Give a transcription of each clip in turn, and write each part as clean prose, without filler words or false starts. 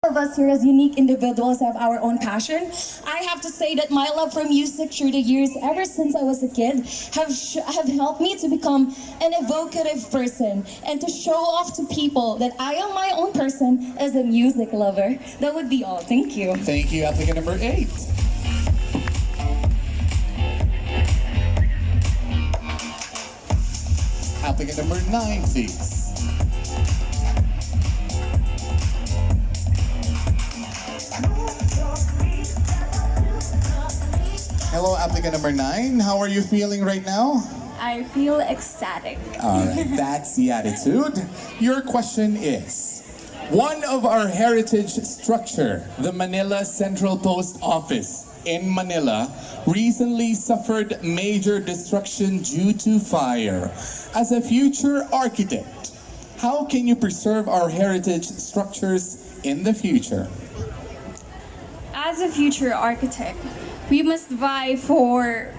Of us here as unique individuals have our own passion. I have to say that my love for music through the years, ever since I was a kid, have helped me to become an evocative person and to show off to people that I am my own person as a music lover. That would be all. Thank you. Thank you, applicant number 8. Applicant number 9, please. Hello, applicant number 9. How are you feeling right now? I feel ecstatic. All right, that's the attitude. Your question is, one of our heritage structure, the Manila Central Post Office in Manila, recently suffered major destruction due to fire. As a future architect, how can you preserve our heritage structures in the future? As a future architect, we must vie for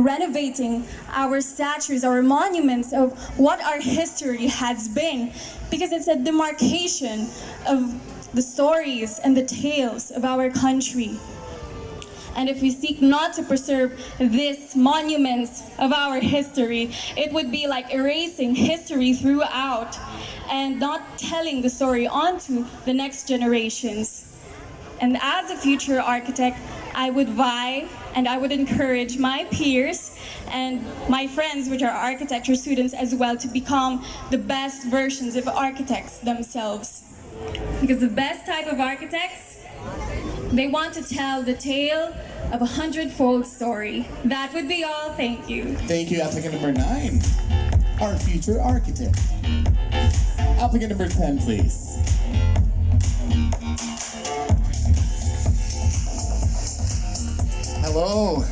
renovating our statues, our monuments of what our history has been, because it's a demarcation of the stories and the tales of our country. And if we seek not to preserve these monuments of our history, it would be like erasing history throughout and not telling the story onto the next generations. And as a future architect, I would vie and I would encourage my peers and my friends, which are architecture students as well, to become the best versions of architects themselves. Because the best type of architects, they want to tell the tale of 100-fold story. That would be all. Thank you. Thank you, applicant number 9, our future architect. Applicant number 10, please. Hello,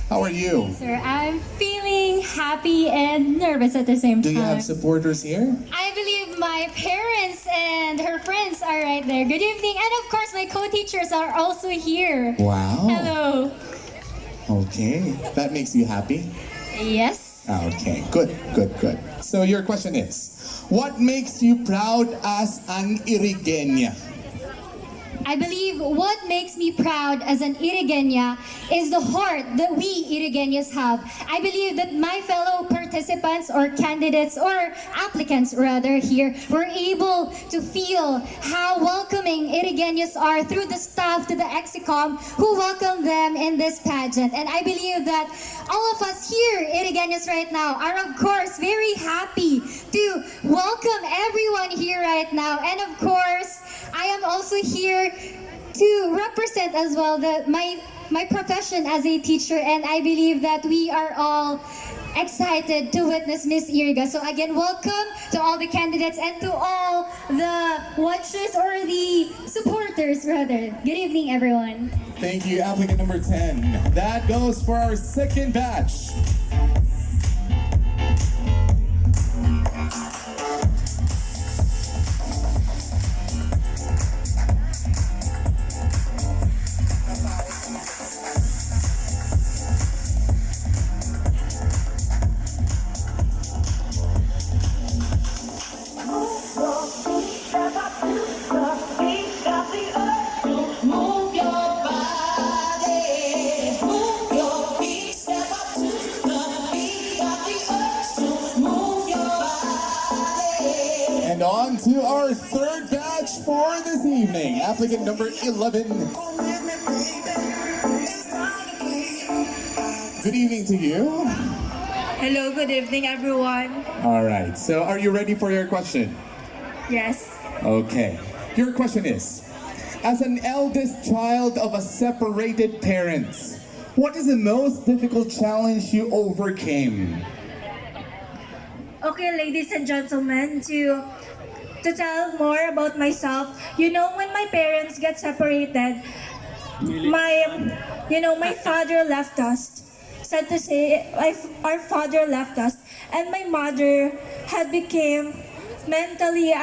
how are you? Sir, I'm feeling happy and nervous at the same time. Do you have supporters here? I believe my parents and her friends are right there. Good evening. And of course, my co-teachers are also here. Wow. Hello. Okay, that makes you happy? Yes. Okay, good. So your question is, what makes you proud as an Irigeña? I believe what makes me proud as an Irigeña is the heart that we Irigeños have. I believe that my fellow participants or candidates or applicants rather here were able to feel how welcoming Irigeños are through the staff to the Exicom who welcomed them in this pageant. And I believe that all of us here, Irigeños right now, are of course very happy to welcome everyone here right now. And of course, I am also here to represent as well my profession as a teacher, and I believe that we are all excited to witness Miss Iriga. So again, welcome to all the candidates and to all the watchers or the supporters rather. Good evening, everyone. Thank you, applicant number 10. That goes for our second batch. And on to our third batch for this evening, applicant number 11. Good evening to you. Hello, good evening, everyone. All right, so are you ready for your question? Yes. Okay. Your question is, as an eldest child of a separated parents, what is the most difficult challenge you overcame? Okay, ladies and gentlemen, to tell more about myself, you know, when my parents get separated, my father left us. Sad to say, our father left us, and my mother had become mentally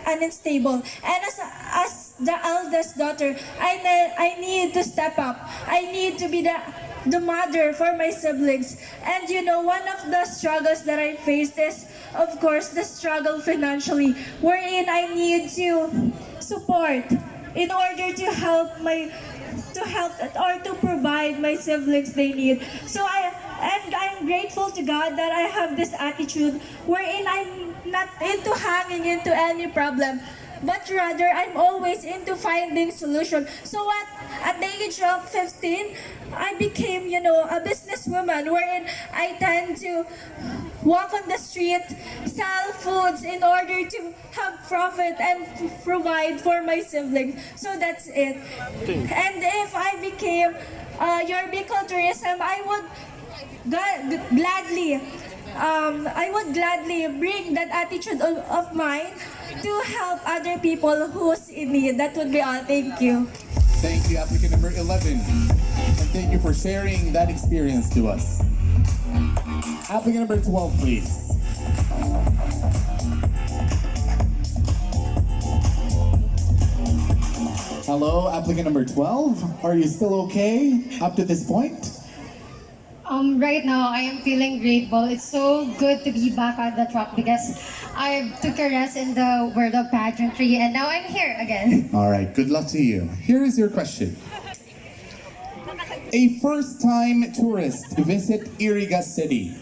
unstable. And as the eldest daughter, I need to step up. I need to be the mother for my siblings. And you know, one of the struggles that I faced is of course, the struggle financially, wherein I need to support in order to help or to provide my siblings they need. I'm grateful to God that I have this attitude wherein I'm not into hanging into any problem, but rather I'm always into finding solution. So at the age of 15, I became, a businesswoman wherein I tend to walk on the street, sell foods in order to have profit and provide for my siblings. So that's it. And if I became your Bicol tourism, I would gladly bring that attitude of mine to help other people who's in need. That would be all. Thank you. Thank you, applicant number 11. And thank you for sharing that experience to us. Applicant number 12, please. Hello, applicant number 12. Are you still okay up to this point? Right now, I am feeling grateful. It's so good to be back on the track because I took a rest in the world of pageantry and now I'm here again. All right, good luck to you. Here is your question. A first-time tourist visit Iriga City.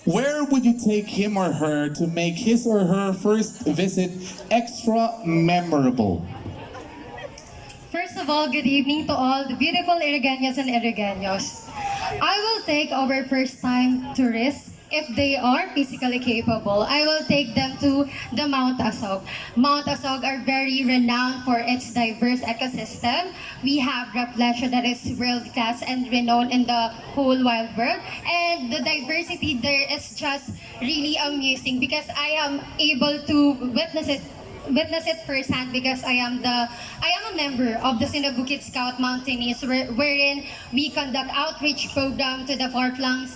Where would you take him or her to make his or her first visit extra memorable? First of all, good evening to all the beautiful Irigeñas and Irigeños. I will take our first-time tourists, if they are physically capable, I will take them to the Mount Asog. Mount Asog are very renowned for its diverse ecosystem. We have Rafflesia that is world-class and renowned in the whole wide world. And the diversity there is just really amusing because I am able to witness it firsthand because I am a member of the Sinabukit Scout Mountaineers wherein we conduct outreach program to the far-flung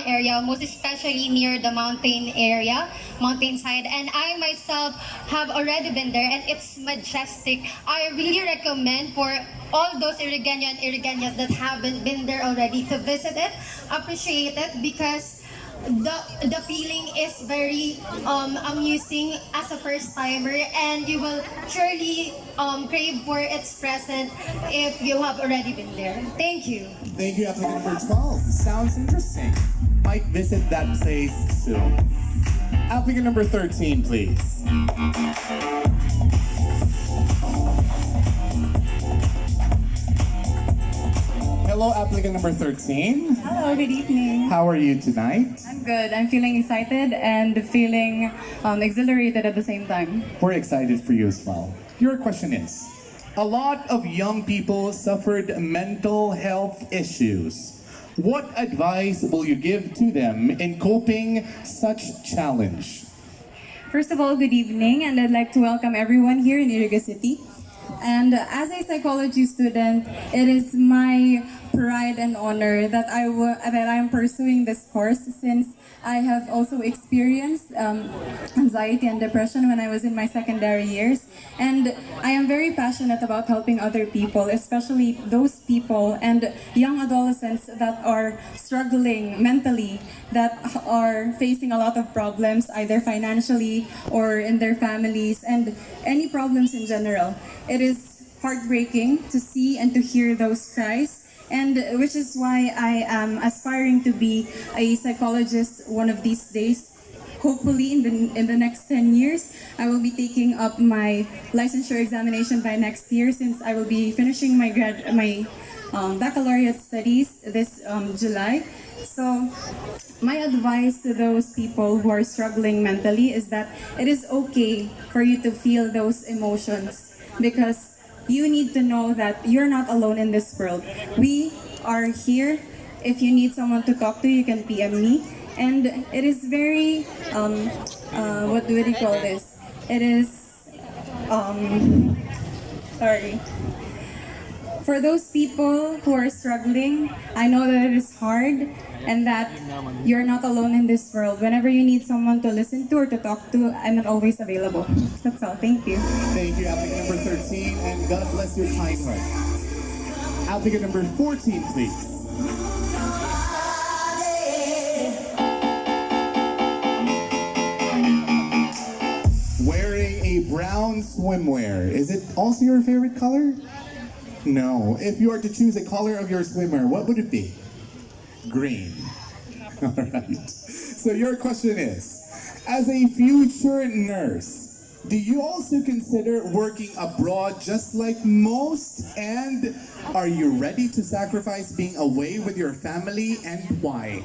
area, most especially near the mountainside, and I myself have already been there and it's majestic. I really recommend for all those Irigeño and Irigeñas that haven't been there already to visit it, appreciate it because the feeling is very amusing as a first timer, and you will surely crave for its presence if you have already been there. Thank you. Thank you, applicant number 12. Sounds interesting. Might visit that place soon. Applicant number 13, please. Hello, applicant number 13. Hello, good evening. How are you tonight? I'm good. I'm feeling excited and feeling exhilarated at the same time. We're excited for you as well. Your question is, a lot of young people suffered mental health issues. What advice will you give to them in coping such challenge? First of all, good evening, and I'd like to welcome everyone here in Iriga City. And as a psychology student, it is my pride and honor that I am pursuing this course since I have also experienced anxiety and depression when I was in my secondary years. And I am very passionate about helping other people, especially those people and young adolescents that are struggling mentally, that are facing a lot of problems, either financially or in their families, and any problems in general. It is heartbreaking to see and to hear those cries, and which is why I am aspiring to be a psychologist one of these days. Hopefully in the next 10 years, I will be taking up my licensure examination by next year, since I will be finishing my baccalaureate studies this July. So my advice to those people who are struggling mentally is that it is okay for you to feel those emotions, because you need to know that you're not alone in this world. We are here. If you need someone to talk to, you can PM me. And it is very, what do we call this? It is, sorry. For those people who are struggling, I know that it is hard and that you're not alone in this world. Whenever you need someone to listen to or to talk to, I'm always available. That's all. Thank you. Thank you, applicant number 13, and God bless your kind heart. Applicant number 14, please. brown swimwear. Is it also your favorite color? No. If you are to choose a color of your swimwear, what would it be? Green. All right. So your question is, as a future nurse, do you also consider working abroad just like most? And are you ready to sacrifice being away with your family, and why?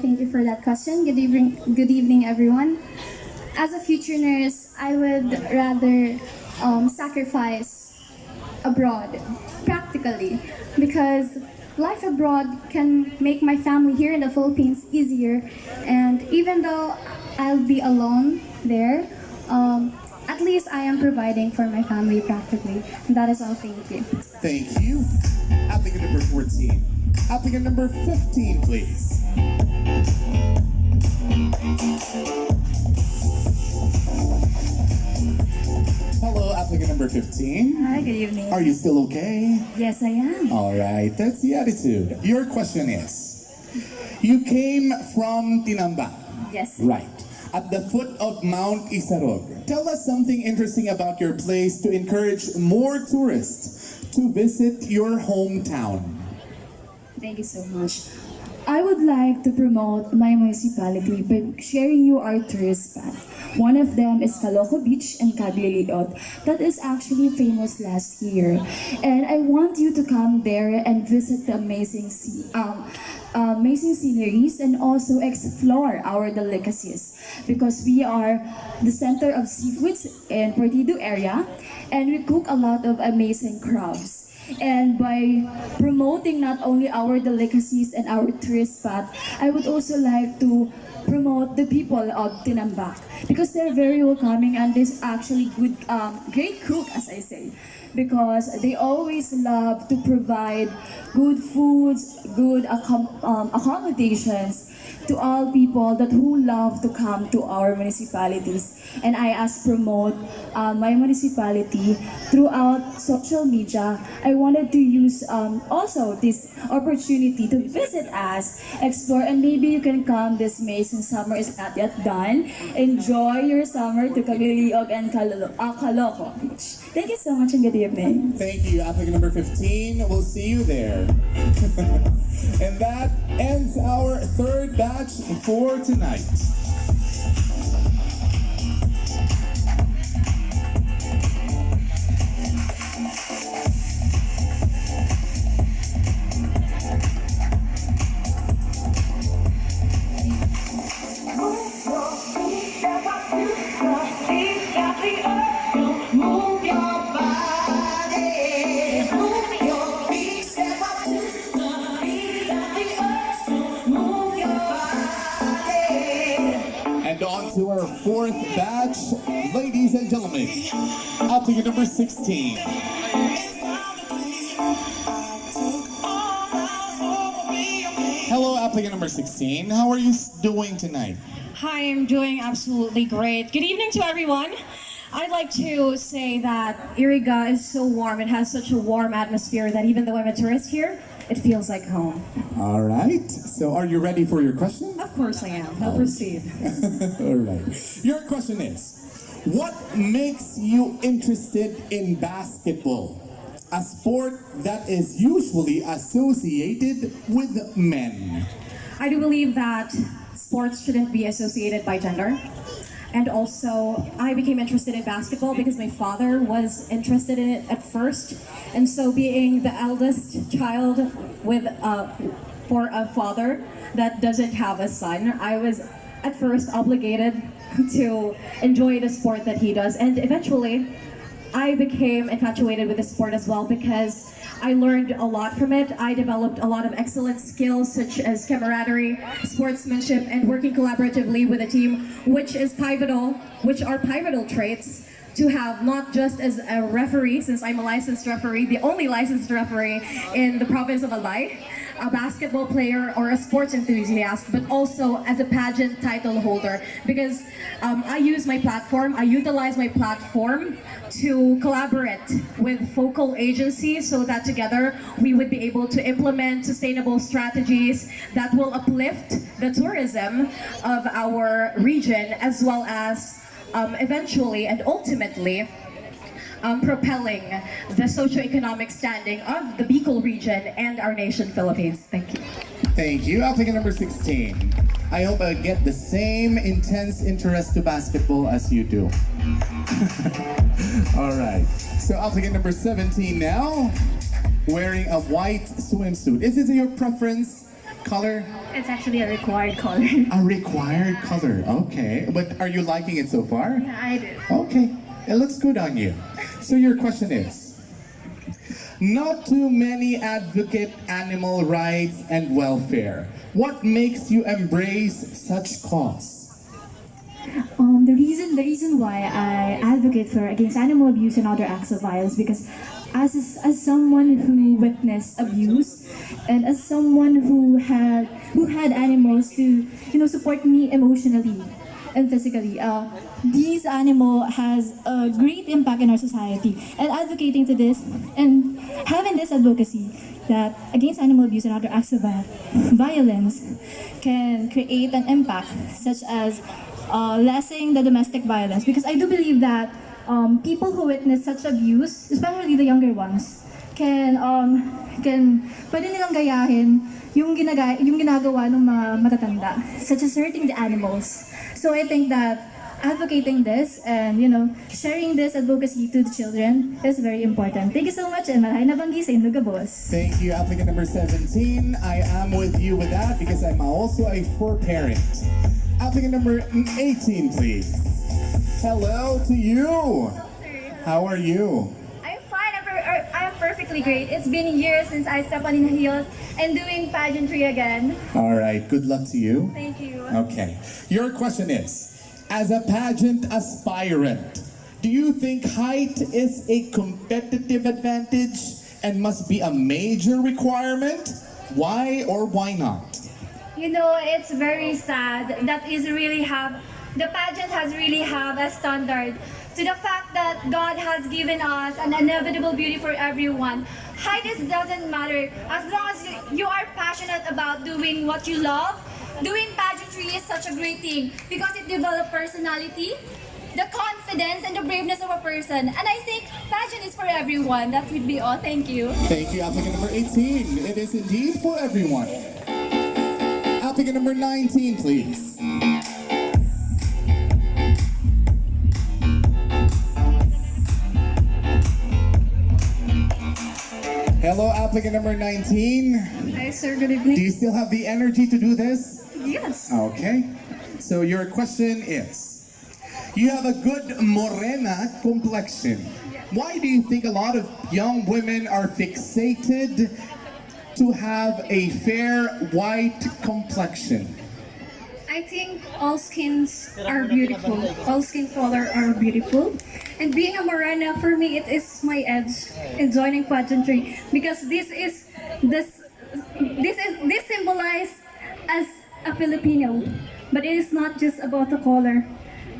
Thank you for that question. Good evening, everyone. As a future nurse, I would rather sacrifice abroad, practically, because life abroad can make my family here in the Philippines easier. And even though I'll be alone there, at least I am providing for my family practically. That is all. Thank you. Thank you. Applicant number 14. Applicant number 15, please. Hello, applicant number 15. Hi, good evening. Are you still okay? Yes, I am. All right, that's the attitude. Your question is, you came from Tinambak. Yes. Right. At the foot of Mount Isarog. Tell us something interesting about your place to encourage more tourists to visit your hometown. Thank you so much. I would like to promote my municipality by sharing you our tourist spot. One of them is Caloocan Beach and Cagliliot. That is actually famous last year. And I want you to come there and visit the amazing sceneries and also explore our delicacies, because we are the center of seafoods in Partido area, and we cook a lot of amazing crabs. And by promoting not only our delicacies and our tourist spot, I would also like to promote the people of Tinambak, because they're very welcoming and they're actually great cook, as I say, because they always love to provide good foods, good accommodations to all people that who love to come to our municipalities. And I ask promote my municipality throughout social media. I wanted to use also this opportunity to visit us, explore, and maybe you can come this May since summer is not yet done. Enjoy your summer to Cagliliog and Caloocan Beach. Thank you so much and good evening. Thank you, applicant number 15. We'll see you there. And that ends our third batch for tonight. To our fourth batch, ladies and gentlemen, applicant number 16. Hello, applicant number 16. How are you doing tonight? Hi, I'm doing absolutely great. Good evening to everyone. I'd like to say that Iriga is so warm. It has such a warm atmosphere that even though I'm a tourist here, it feels like home. All right. So are you ready for your question? Of course I am. I'll proceed. All right. Your question is, what makes you interested in basketball? A sport that is usually associated with men. I do believe that sports shouldn't be associated by gender. And also, I became interested in basketball because my father was interested in it at first. And so being the eldest child with for a father that doesn't have a son, I was at first obligated to enjoy the sport that he does. And eventually, I became infatuated with the sport as well because I learned a lot from it. I developed a lot of excellent skills such as camaraderie, sportsmanship, and working collaboratively with a team, which are pivotal traits to have, not just as a referee, since I'm a licensed referee, the only licensed referee in the province of Albay, a basketball player or a sports enthusiast, but also as a pageant title holder, because I utilize my platform to collaborate with focal agencies so that together we would be able to implement sustainable strategies that will uplift the tourism of our region, as well as eventually and ultimately propelling the socioeconomic standing of the Bicol region and our nation, Philippines. Thank you. Thank you. Applicant number 16. I hope I get the same intense interest to basketball as you do. All right. So applicant number 17 now, wearing a white swimsuit. Is it your preference color? It's actually a required color. A required color. Okay. But are you liking it so far? Yeah, I do. Okay. It looks good on you. So your question is, not too many advocate animal rights and welfare. What makes you embrace such cause? The reason why I advocate for against animal abuse and other acts of violence, because as someone who witnessed abuse and as someone who had animals to support me emotionally and physically, these animal has a great impact in our society, and advocating to this and having this advocacy that against animal abuse and other acts of violence can create an impact such as lessening the domestic violence, because I do believe that people who witness such abuse, especially the younger ones, can pwede nilang gayahin yung ginagawa ng mga matatanda, such as hurting the animals. So I think that advocating this and sharing this advocacy to the children is very important. Thank you so much, and malahay na banggi sa Induga Boss. Thank you, applicant number 17. I am with you with that because I'm also a parent. Applicant number 18, please. Hello to you. How are you? I'm fine. I'm perfectly great. It's been years since I stepped on in heels and doing pageantry again. All right, good luck to you. Thank you. Okay. Your question is, as a pageant aspirant, do you think height is a competitive advantage and must be a major requirement? Why or why not? It's very sad that the pageant has really have a standard to the fact that God has given us an inevitable beauty for everyone. Height doesn't matter as long as you are passionate about doing what you love. Doing pageantry is such a great thing because it develops personality, the confidence, and the braveness of a person. And I think pageant is for everyone. That would be all. Thank you. Thank you, applicant number 18. It is indeed for everyone. Applicant number 19, please. Hello, applicant number 19. Hi, sir. Good Do evening. you still have the energy to do this? Yes. Okay. So your question is, you have a good morena complexion. Why do you think a lot of young women are fixated to have a fair white complexion? I think all skins are beautiful. All skin color are beautiful. And being a morena, for me, it is my edge in joining pageantry because this symbolizes as a Filipino. But it is not just about the color.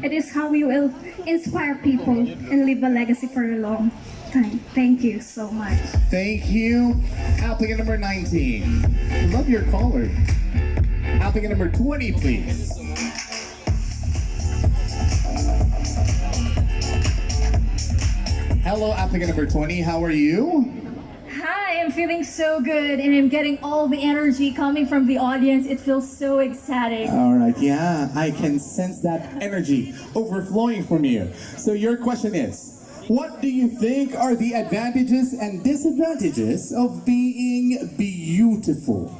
It is how we will inspire people and leave a legacy for a long time. Thank you so much. Thank you. Applicant number 19. Love your collar. Applicant number 20, please. Hello, applicant number 20. How are you? Hi, I'm feeling so good and I'm getting all the energy coming from the audience. It feels so exciting. All right, yeah, I can sense that energy overflowing from you. So your question is, what do you think are the advantages and disadvantages of being beautiful?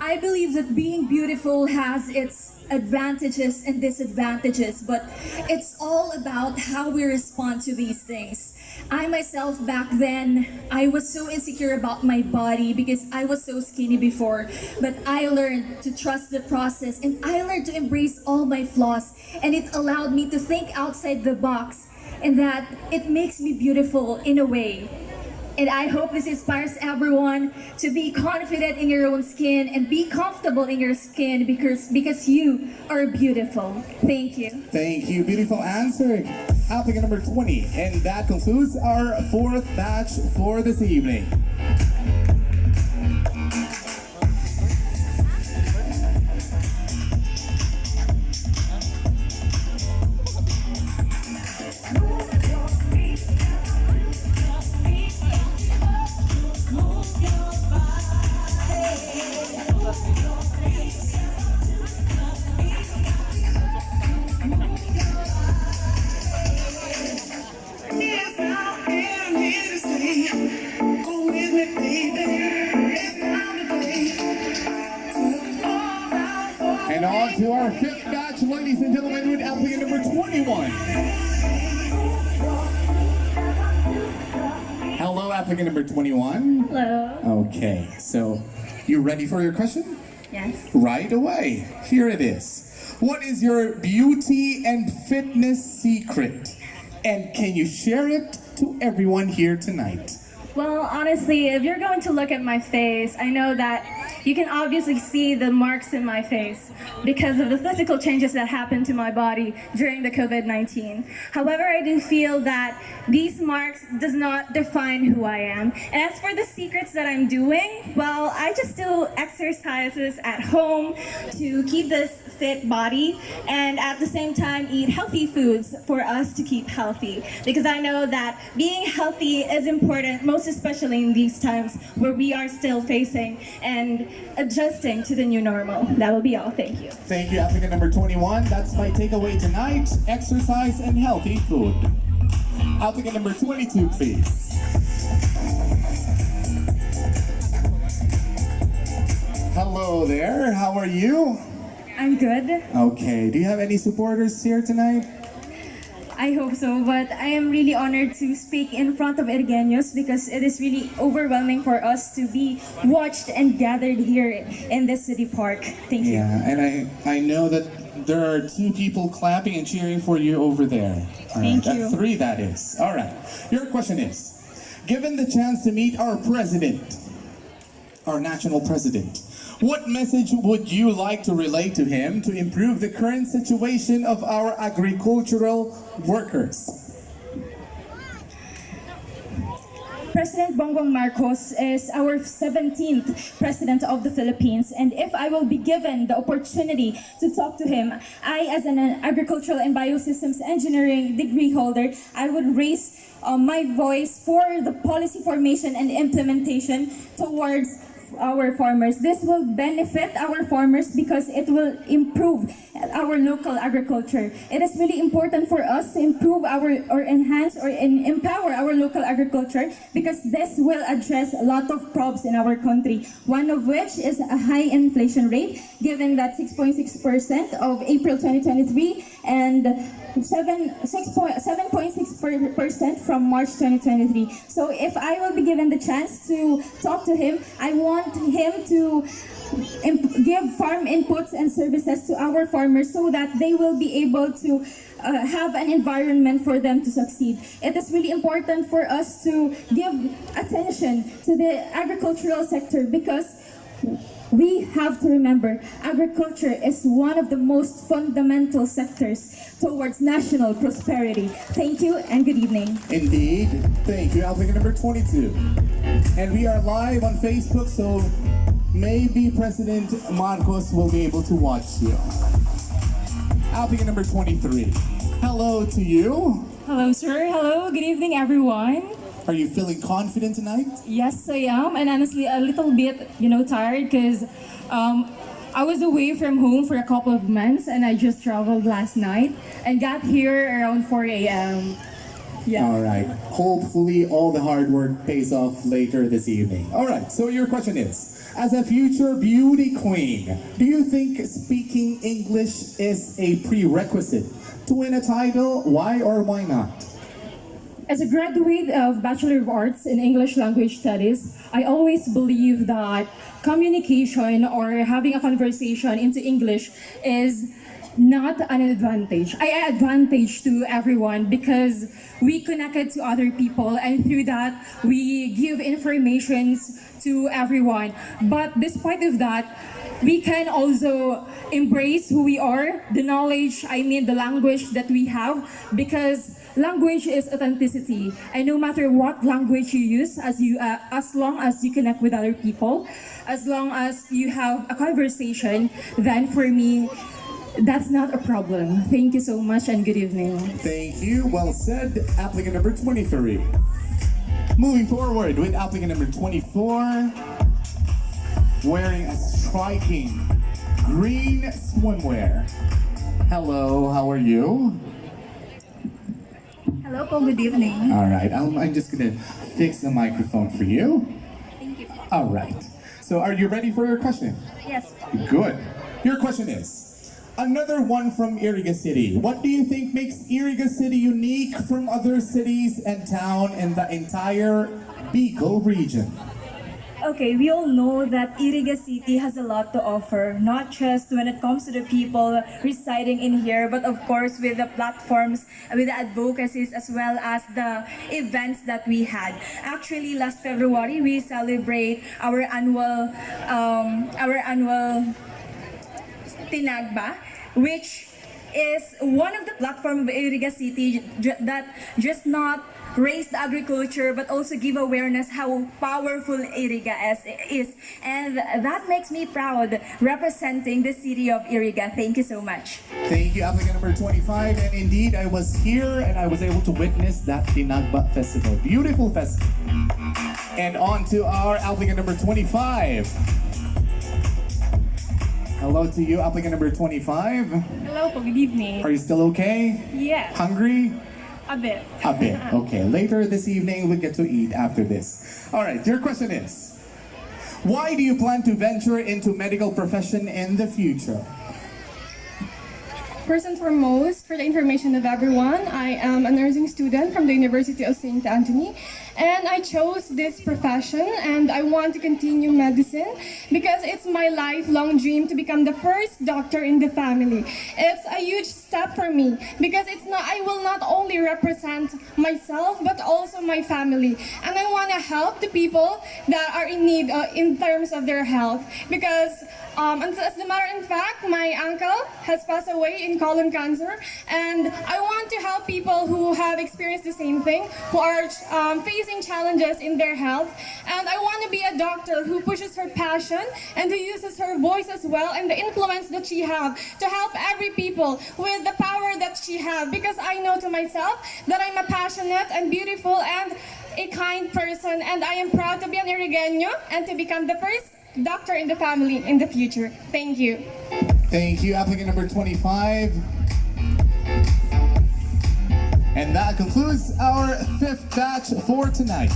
I believe that being beautiful has its advantages and disadvantages, but it's all about how we respond to these things. I myself back then, I was so insecure about my body because I was so skinny before, but I learned to trust the process and I learned to embrace all my flaws, and it allowed me to think outside the box, and that it makes me beautiful in a way. And I hope this inspires everyone to be confident in your own skin and be comfortable in your skin because you are beautiful. Thank you. Thank you, beautiful answer. Applicant number 20. And that concludes our fourth batch for this evening. Hello, applicant number 21. Hello. Okay, so you ready for your question? Yes. Right away. Here it is. What is your beauty and fitness secret? And can you share it to everyone here tonight? Well, honestly, if you're going to look at my face, I know that you can obviously see the marks in my face because of the physical changes that happened to my body during the COVID-19. However, I do feel that these marks does not define who I am. And as for the secrets that I'm doing, well, I just do exercises at home to keep this fit body and at the same time eat healthy foods for us to keep healthy. Because I know that being healthy is important, most especially in these times where we are still facing and adjusting to the new normal. That will be all. Thank you. Thank you, applicant number 21. That's my takeaway tonight. Exercise and healthy food. Applicant number 22, please. Hello there. How are you? I'm good. Okay. Do you have any supporters here tonight? I hope so, but I am really honored to speak in front of Irigeños because it is really overwhelming for us to be watched and gathered here in this city park. Thank you. Yeah, and I know that there are 2 people clapping and cheering for you over there. All right, Thank you. 3 that is. All right. Your question is, given the chance to meet our president, our national president, what message would you like to relay to him to improve the current situation of our agricultural workers? President Bongbong Marcos is our 17th president of the Philippines, and if I will be given the opportunity to talk to him, I, as an agricultural and biosystems engineering degree holder, I would raise my voice for the policy formation and implementation towards our farmers. This will benefit our farmers because it will improve our local agriculture. It is really important for us to improve or enhance or empower our local agriculture because this will address a lot of problems in our country. One of which is a high inflation rate, given that 6.6% of April 2023 and 7.6% from March 2023. So if I will be given the chance to talk to him, I want him to give farm inputs and services to our farmers so that they will be able to have an environment for them to succeed. It is really important for us to give attention to the agricultural sector because we have to remember agriculture is one of the most fundamental sectors towards national prosperity. Thank you and good evening. Indeed. Thank you, applicant number 22. And we are live on Facebook, so maybe President Marcos will be able to watch you. Applicant number 23. Hello to you. Hello, sir. Hello. Good evening, everyone. Are you feeling confident tonight? Yes, I am, and honestly, a little bit, tired because I was away from home for a couple of months, and I just traveled last night and got here around 4 a.m. Yeah. All right. Hopefully, all the hard work pays off later this evening. All right. So your question is, as a future beauty queen, do you think speaking English is a prerequisite to win a title? Why or why not? As a graduate of Bachelor of Arts in English Language Studies, I always believe that communication or having a conversation into English is not an advantage. An advantage to everyone because we connected to other people and through that we give informations to everyone. But despite of that, we can also embrace who we are, the knowledge, the language that we have, because language is authenticity. And no matter what language you use, as long as you connect with other people, as long as you have a conversation, then for me, that's not a problem. Thank you so much and good evening. Thank you. Well said. Applicant number 23. Moving forward with applicant number 24. Wearing a striking green swimwear. Hello, how are you? Hello po, good evening. All right, I'm just gonna fix the microphone for you. Thank you. All right. So are you ready for your question? Yes. Good. Your question is, Another one from Iriga City. What do you think makes Iriga City unique from other cities and town in the entire Bicol region? Okay, we all know that Iriga City has a lot to offer, not just when it comes to the people residing in here, but of course with the platforms, with the advocacies, as well as the events that we had. Actually, last February, we celebrate our annual Tinagba, which is one of the platforms of Iriga City that just not raise the agriculture but also give awareness how powerful Iriga is. And that makes me proud representing the city of Iriga. Thank you so much. Thank you, applicant number 25. And indeed, I was here and I was able to witness that Tinagba Festival. Beautiful festival. And on to our applicant number 25. Hello to you, applicant number 25. Hello po, good evening. Are you still okay? Yes, Hungry? a bit. A bit. Okay. Later this evening, we'll get to eat after this. All right. Your question is, why do you plan to venture into medical profession in the future? First and foremost, for the information of everyone, I am a nursing student from the University of St. Anthony, and I chose this profession and I want to continue medicine because it's my lifelong dream to become the first doctor in the family. It's a huge step for me because I will not only represent myself but also my family, and I want to help the people that are in need in terms of their health because as a matter of fact, my uncle has passed away in colon cancer, and I want to help people who have experienced the same thing, who are facing challenges in their health. And I want to be a doctor who pushes her passion and who uses her voice as well and the influence that she has to help every people with the power that she has. Because I know to myself that I'm a passionate and beautiful and a kind person, and I am proud to be an Irigeño and to become the first doctor in the family in the future. Thank you. Thank you, applicant number 25. And that concludes our 5th batch for tonight.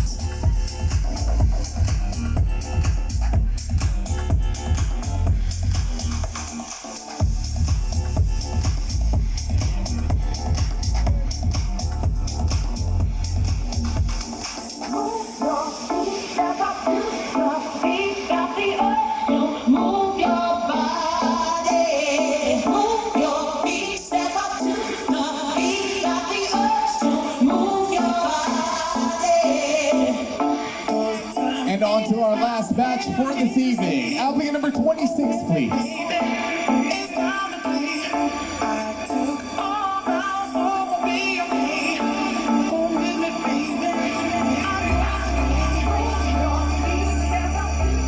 And on to our last batch for this evening. Applicant number 26, please.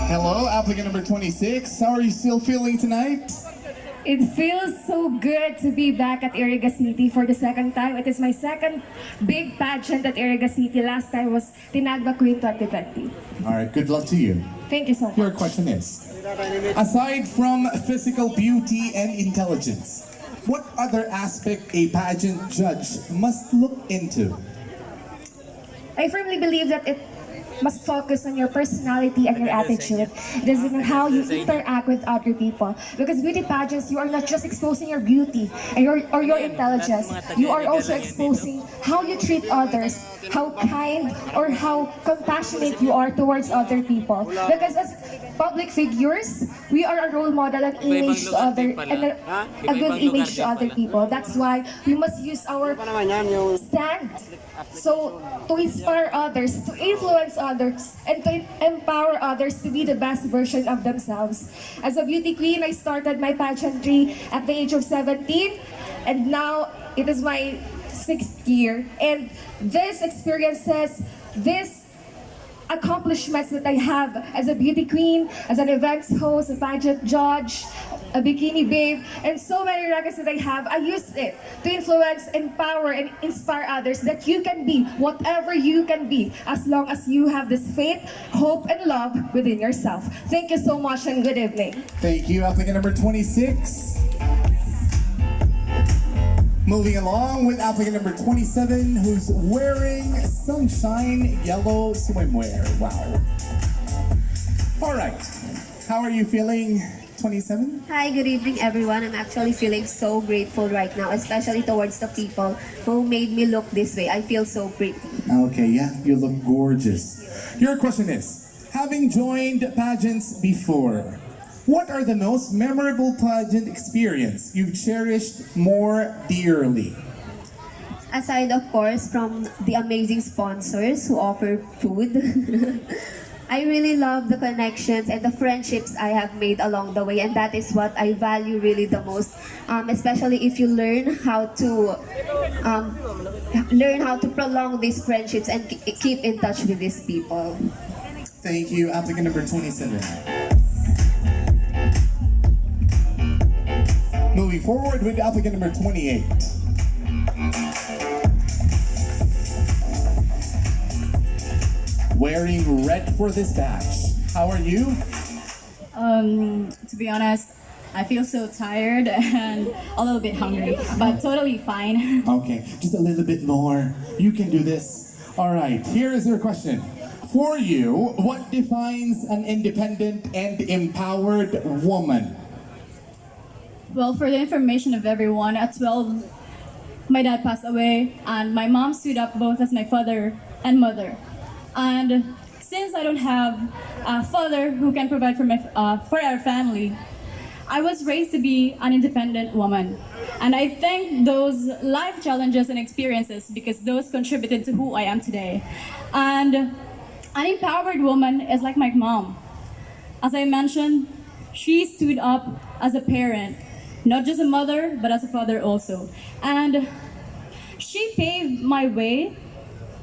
Hello, applicant number 26. How are you still feeling tonight? It feels so good to be back at Iriga City for the second time. It is my second big pageant at Iriga City. Last time was Tinagba Queen 2020. All right, good luck to you. Thank you so much. Your question is, aside from physical beauty and intelligence, what other aspect a pageant judge must look into? I firmly believe that it must focus on your personality and your attitude. It is in how you interact with other people. Because beauty pageants, you are not just exposing your beauty and your intelligence. You are also exposing how you treat others, how kind or how compassionate you are towards other people. Because as public figures, we are a role model and image to other and a good image to other people. That's why we must use our stand. So to inspire others, to influence others, and to empower others to be the best version of themselves. As a beauty queen, I started my pageantry at the age of 17, and now it is my 6th year. And these experiences, these accomplishments that I have as a beauty queen, as an events host, a pageant judge, a bikini babe, and so many records that I have, I use it to influence, empower, and inspire others that you can be whatever you can be as long as you have this faith, hope, and love within yourself. Thank you so much and good evening. Thank you, applicant number 26. Moving along with applicant number 27, who's wearing sunshine yellow swimwear. Wow. All right. How are you feeling? 27? Hi, good evening everyone. I'm actually feeling so grateful right now, especially towards the people who made me look this way. I feel so pretty. Okay, yeah, you look gorgeous. Your question is, having joined pageants before, what are the most memorable pageant experience you've cherished more dearly? Aside, of course, from the amazing sponsors who offer food, I really love the connections and the friendships I have made along the way, and that is what I value really the most. Especially if you learn how to prolong these friendships and keep in touch with these people. Thank you, applicant number 27. Moving forward with applicant number 28. Wearing red for this batch. How are you? To be honest, I feel so tired and a little bit hungry, but totally fine. Okay, just a little bit more. You can do this. All right, here is your question. For you, what defines an independent and empowered woman? Well, for the information of everyone, at 12, my dad passed away, and my mom stood up both as my father and mother. And since I don't have a father who can provide for our family, I was raised to be an independent woman. And I thank those life challenges and experiences because those contributed to who I am today. And an empowered woman is like my mom. As I mentioned, she stood up as a parent, not just a mother, but as a father also. And she paved my way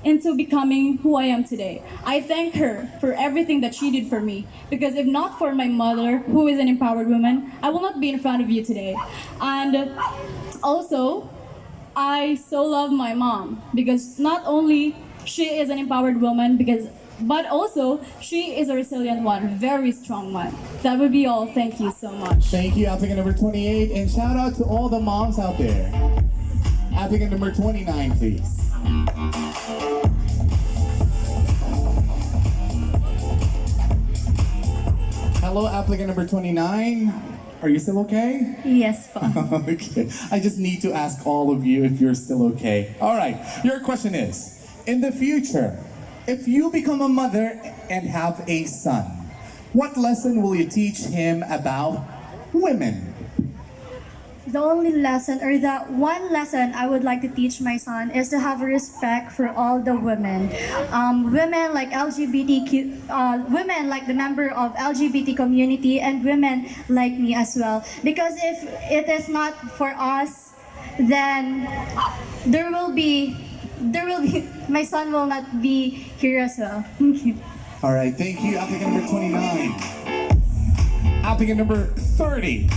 into becoming who I am today. I thank her for everything that she did for me, because if not for my mother, who is an empowered woman, I will not be in front of you today. And also, I so love my mom, because not only she is an empowered woman, but also she is a resilient one, very strong one. That would be all. Thank you so much. Thank you, applicant number 28, and shout out to all the moms out there. Applicant number 29, please. Hello, applicant number 29. Are you still okay? Yes, po. Okay. I just need to ask all of you if you're still okay. All right. Your question is, in the future, if you become a mother and have a son, what lesson will you teach him about women? The only lesson, or the one lesson I would like to teach my son, is to have a respect for all the women. Women like women like the member of LGBT community, and women like me as well. Because if it is not for us, then my son will not be here as well. Thank you. All right. Thank you, applicant number 29. Applicant number 30.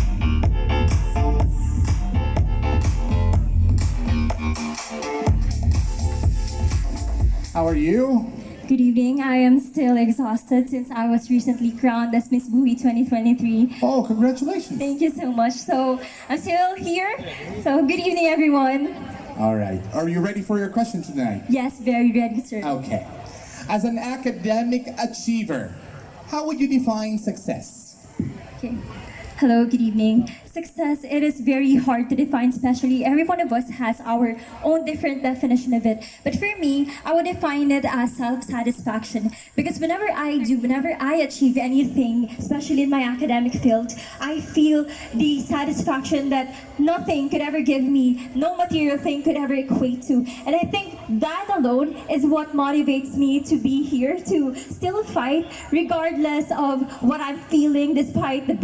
How are you? Good evening. I am still exhausted since I was recently crowned as Miss Buhi 2023. Oh, congratulations. Thank you so much. So I'm still here. So good evening, everyone. All right. Are you ready for your question tonight? Yes, very ready, sir. Okay. As an academic achiever, how would you define success? Okay. Hello, good evening. Success, it is very hard to define, especially every one of us has our own different definition of it. But for me, I would define it as self-satisfaction. Because whenever I achieve anything, especially in my academic field, I feel the satisfaction that nothing could ever give me, no material thing could ever equate to. And I think that alone is what motivates me to be here, to still fight regardless of what I'm feeling, despite the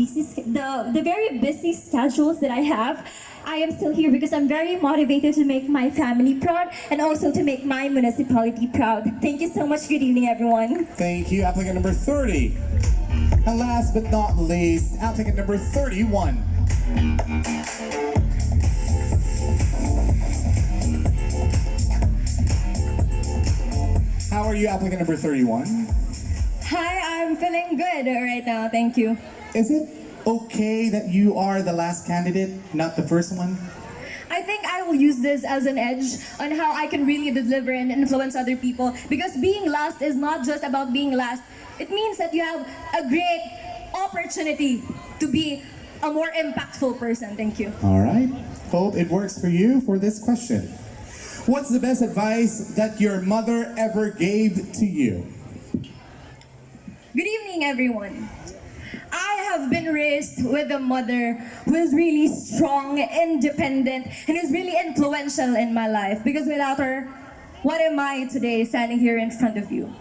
very busy schedules that I have. I am still here because I'm very motivated to make my family proud and also to make my municipality proud. Thank you so much. Good evening, everyone. Thank you, applicant number 30. And last but not least, applicant number 31. How are you, applicant number 31? Hi, I'm feeling good right now. Thank you. Is it okay that you are the last candidate, not the first one? I think I will use this as an edge on how I can really deliver and influence other people, because being last is not just about being last. It means that you have a great opportunity to be a more impactful person. Thank you. All right. Hope it works for you for this question. What's the best advice that your mother ever gave to you? Good evening, everyone. I have been raised with a mother who is really strong, independent, and is really influential in my life. Because without her, what am I today standing here in front of you?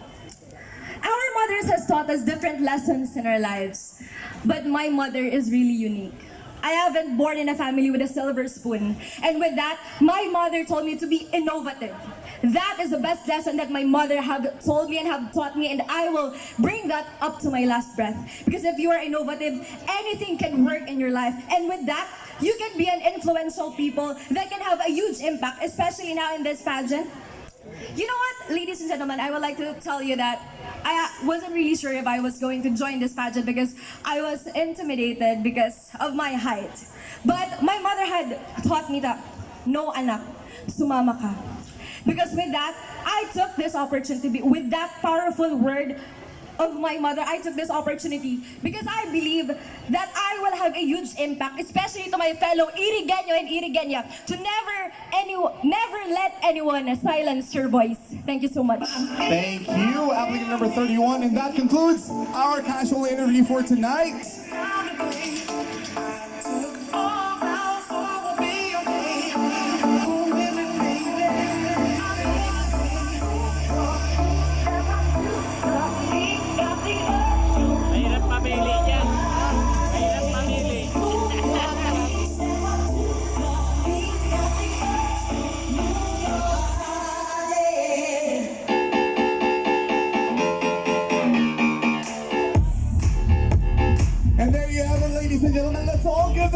Our mothers has taught us different lessons in our lives, but my mother is really unique. I haven't born in a family with a silver spoon, and with that, my mother told me to be innovative. That is the best lesson that my mother have told me and have taught me, and I will bring that up to my last breath. Because if you are innovative, anything can work in your life, and with that, you can be an influential people that can have a huge impact, especially now in this pageant. You know what, ladies and gentlemen, I would like to tell you that I wasn't really sure if I was going to join this pageant because I was intimidated because of my height. But my mother had taught me that, no anak, sumama ka. Because with that, I took this opportunity, with that powerful word of my mother, I took this opportunity because I believe that I will have a huge impact, especially to my fellow Irigenyo and Irigenya, to never let anyone silence your voice. Thank you so much. Thank you, applicant number 31, and that concludes our casual interview for tonight.